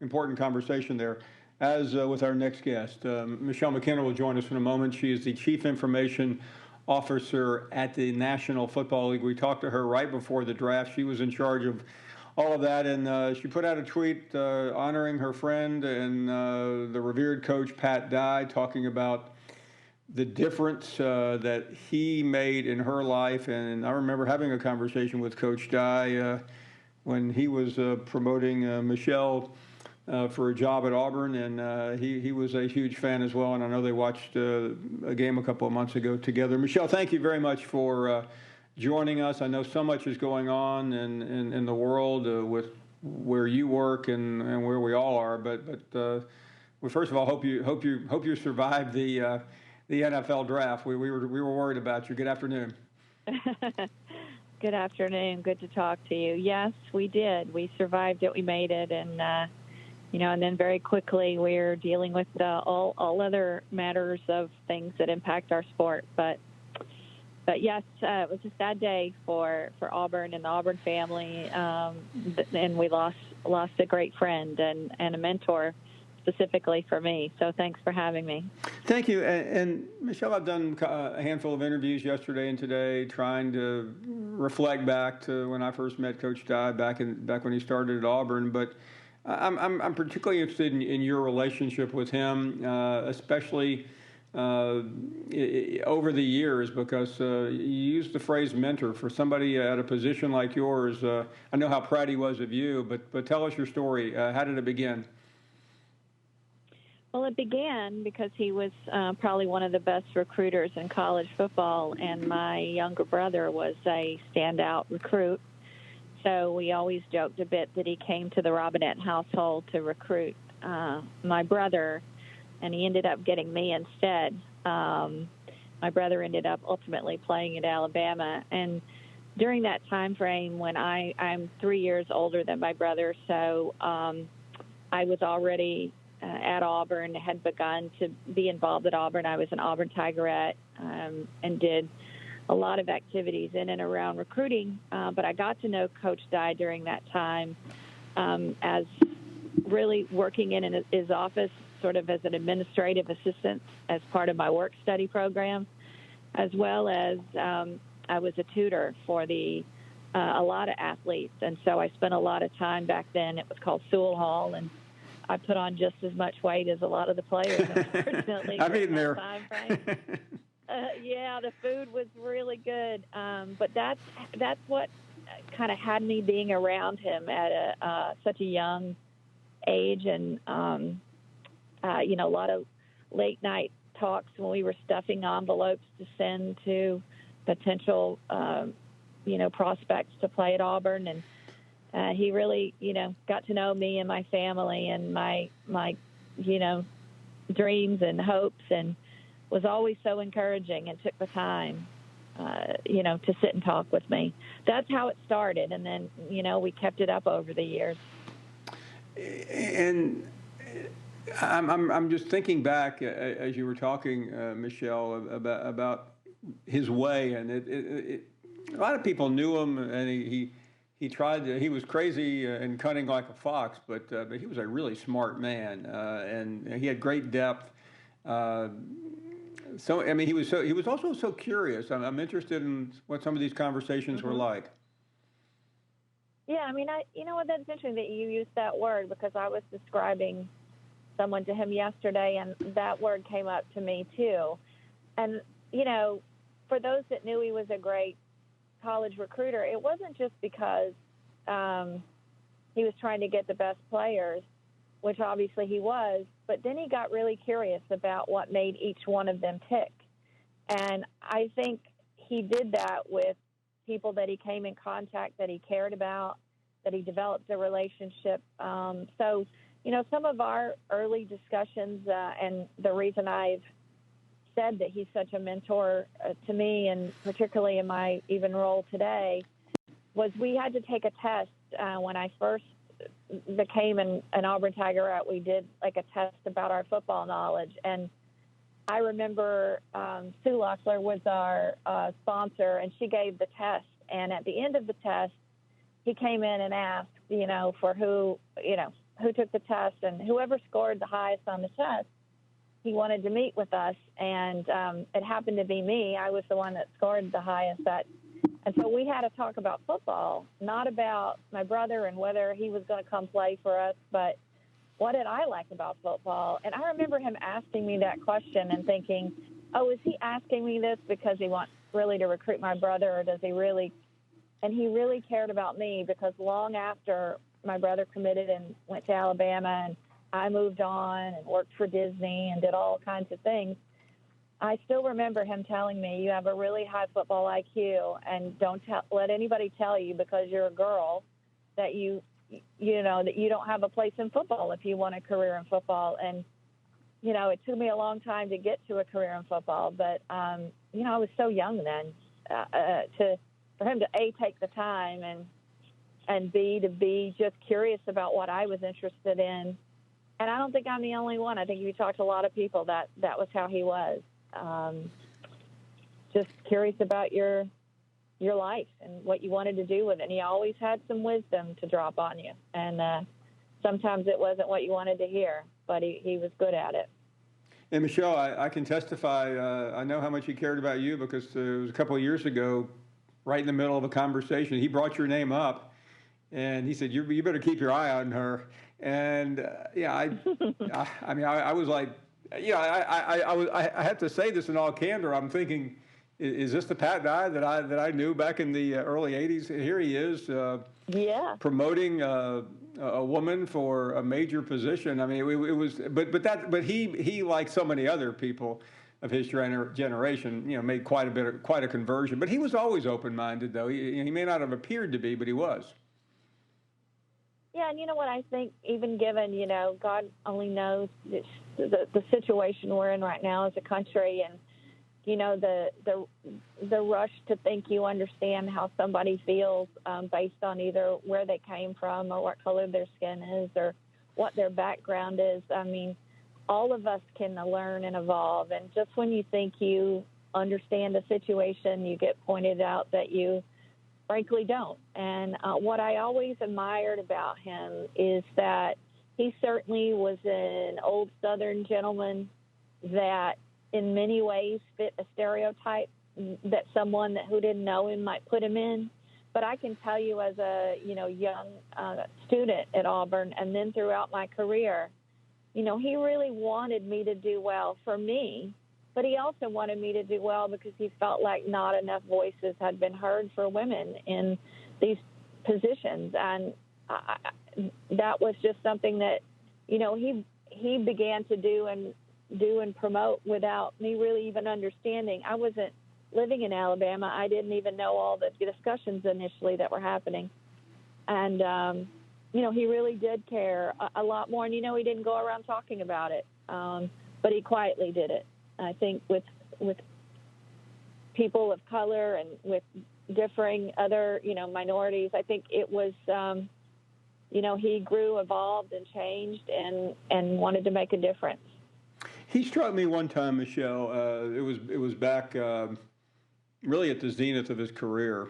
important conversation there. As with our next guest, Michelle McKenna will join us in a moment. She is the Chief Information Officer at the National Football League. We talked to her right before the draft. She was in charge of all of that, and she put out a tweet honoring her friend and the revered coach Pat Dye, talking about the difference that he made in her life. And I remember having a conversation with Coach Dye when he was promoting Michelle for a job at Auburn, and he was a huge fan as well. And I know they watched a game a couple of months ago together. Michelle, thank you very much for joining us. I know so much is going on in the world with where you work and where we all are. But we first of all hope you survived the NFL draft. We were worried about you. Good afternoon. Good afternoon. Good to talk to you. Yes, we did. We survived it. We made it, and and then very quickly we're dealing with all other matters of things that impact our sport. But yes, it was a sad day for Auburn and the Auburn family, and we lost a great friend and a mentor, specifically for me. So thanks for having me. Thank you. And Michelle, I've done a handful of interviews yesterday and today, trying to reflect back to when I first met Coach Dye back when he started at Auburn. But I'm particularly interested in your relationship with him, especially over the years, because you used the phrase mentor for somebody at a position like yours. I know how proud he was of you, but tell us your story. How did it begin? Well, it began because he was probably one of the best recruiters in college football, and my younger brother was a standout recruit. So we always joked a bit that he came to the Robinette household to recruit my brother, and he ended up getting me instead. My brother ended up ultimately playing at Alabama, and during that time frame when I'm 3 years older than my brother, so I was already at Auburn, had begun to be involved at Auburn. I was an Auburn Tigerette and did a lot of activities in and around recruiting, but I got to know Coach Dye during that time as really working in his office sort of as an administrative assistant as part of my work study program, as well as I was a tutor for a lot of athletes. And so I spent a lot of time back then. It was called Sewell Hall, and I put on just as much weight as a lot of the players, unfortunately. I've eaten there. Yeah, the food was really good. But that's what kind of had me being around him at such a young age, and a lot of late night talks when we were stuffing envelopes to send to potential prospects to play at Auburn. And he really got to know me and my family and my dreams and hopes, and was always so encouraging and took the time to sit and talk with me. That's how it started, and then we kept it up over the years. And I'm just thinking back as you were talking, Michelle, about his way, and a lot of people knew him, and he tried to, he was crazy and cunning like a fox, but he was a really smart man, and he had great depth. So I mean, he was also so curious. I'm interested in what some of these conversations were like. Yeah, I mean, that's interesting that you used that word, because I was describing someone to him yesterday, and that word came up to me too. And for those that knew he was a great college recruiter, it wasn't just because he was trying to get the best players, which obviously he was, but then he got really curious about what made each one of them tick. And I think he did that with people that he came in contact, that he cared about, that he developed a relationship. So some of our early discussions, and the reason I've said that he's such a mentor to me, and particularly in my even role today, was we had to take a test when I first became an Auburn Tigerette. We did like a test about our football knowledge, and I remember Sue Locklear was our sponsor, and she gave the test. And at the end of the test, he came in and asked, for who took the test, and whoever scored the highest on the test, he wanted to meet with us, and it happened to be me. I was the one that scored the highest. And so we had to talk about football, not about my brother and whether he was going to come play for us, but what did I like about football? And I remember him asking me that question and thinking, oh, is he asking me this because he wants really to recruit my brother, or does he really? And he really cared about me, because long after my brother committed and went to Alabama and I moved on and worked for Disney and did all kinds of things, I still remember him telling me, you have a really high football IQ, and don't let anybody tell you because you're a girl that that you don't have a place in football if you want a career in football. And, it took me a long time to get to a career in football, but, I was so young then for him to A, take the time, and B, to be just curious about what I was interested in. And I don't think I'm the only one. I think if you talk to a lot of people, that was how he was. Just curious about your life and what you wanted to do with it. And he always had some wisdom to drop on you. And sometimes it wasn't what you wanted to hear, but he was good at it. And Michelle, I can testify, I know how much he cared about you, because it was a couple of years ago, right in the middle of a conversation, he brought your name up, and he said, you better keep your eye on her. And I was like, I have to say this in all candor. I'm thinking, is this the Pat Dye that I knew back in the early '80s? Here he is, promoting a woman for a major position. I mean, it was, but he, like so many other people of his generation, made quite a conversion. But he was always open-minded, though. He may not have appeared to be, but he was. Yeah, and you know what I think, even given, God only knows the situation we're in right now as a country, and, the rush to think you understand how somebody feels based on either where they came from or what color their skin is or what their background is. I mean, all of us can learn and evolve, and just when you think you understand a situation, you get pointed out that you frankly don't. And what I always admired about him is that he certainly was an old Southern gentleman that in many ways fit a stereotype that someone who didn't know him might put him in. But I can tell you, as a young student at Auburn, and then throughout my career, he really wanted me to do well for me. But he also wanted me to do well because he felt like not enough voices had been heard for women in these positions. And that was just something that, he began to do and promote without me really even understanding. I wasn't living in Alabama. I didn't even know all the discussions initially that were happening. And, he really did care a lot more. And, he didn't go around talking about it, but he quietly did it. I think with people of color and with differing other, minorities, I think it was, he grew, evolved, and changed and wanted to make a difference. He struck me one time, Michelle. It was back really at the zenith of his career.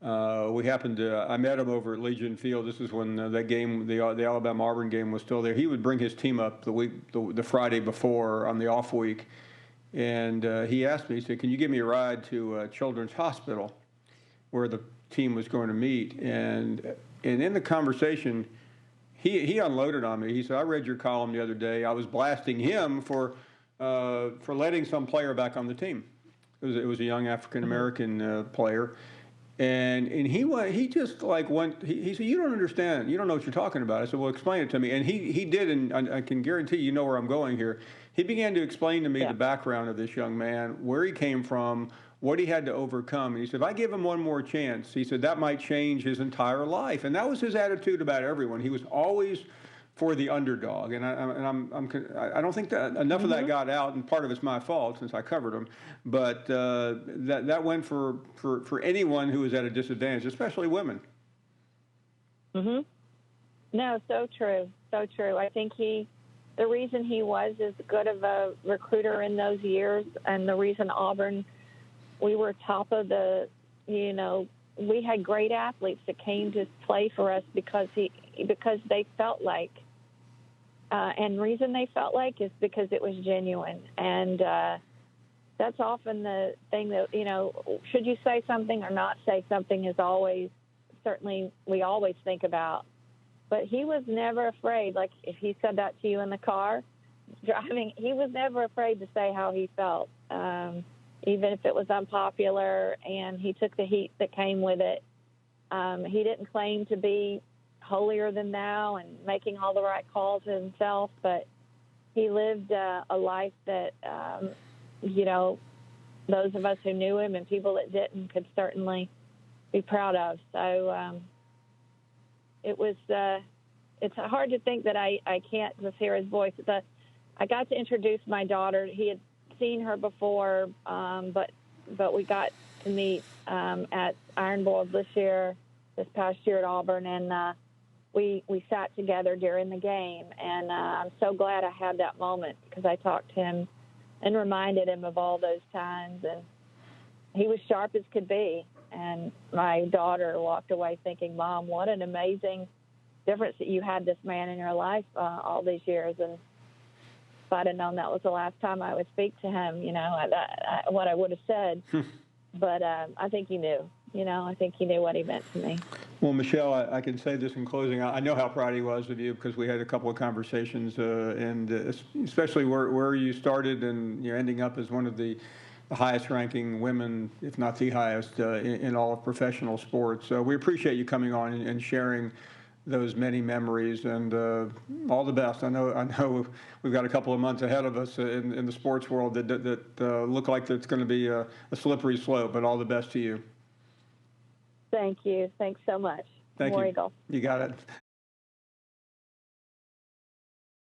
I met him over at Legion Field. This is when that game, the Alabama-Auburn game, was still there. He would bring his team up the Friday before on the off week, and he asked me, he said, "Can you give me a ride to Children's Hospital, where the team was going to meet?" And in the conversation, he unloaded on me. He said, "I read your column the other day. I was blasting him for letting some player back on the team. It was a young African American player." And he just went, he said, "You don't understand. You don't know what you're talking about." I said, "Well, explain it to me." And he did, and I can guarantee you know where I'm going here. He began to explain to me the background of this young man, where he came from, what he had to overcome. And he said, "If I give him one more chance," he said, "that might change his entire life." And that was his attitude about everyone. He was always for the underdog, and I don't think that enough of that got out, and part of it's my fault since I covered him. But that went for anyone who was at a disadvantage, especially women. No, so true, so true. I think the reason he was as good of a recruiter in those years, and the reason Auburn, we were top of the, we had great athletes that came to play for us because because they felt like, and reason they felt like is because it was genuine. And that's often the thing that, should you say something or not say something is always, certainly we always think about. But he was never afraid. Like if he said that to you in the car driving, he was never afraid to say how he felt, even if it was unpopular, and he took the heat that came with it. He didn't claim to be holier than thou and making all the right calls himself, but he lived a life that, those of us who knew him and people that didn't could certainly be proud of. So it's hard to think that I can't just hear his voice. I got to introduce my daughter. He had seen her before, but we got to meet at Iron Bowl this past year at Auburn, and we sat together during the game. And I'm so glad I had that moment because I talked to him and reminded him of all those times. And he was sharp as could be. And my daughter walked away thinking, Mom, what an amazing difference that you had this man in your life all these years. And if I'd have known that was the last time I would speak to him, what I would have said. But I think he knew. I think he knew what he meant to me. Well, Michelle, I can say this in closing. I know how proud he was of you because we had a couple of conversations, and especially where you started and you're ending up as one of the highest-ranking women, if not the highest, in all of professional sports. So we appreciate you coming on and sharing those many memories, and all the best. I know we've got a couple of months ahead of us in the sports world that look like it's going to be a slippery slope, but all the best to you. Thank you. Thanks so much. Thank War you. Eagle. You got it.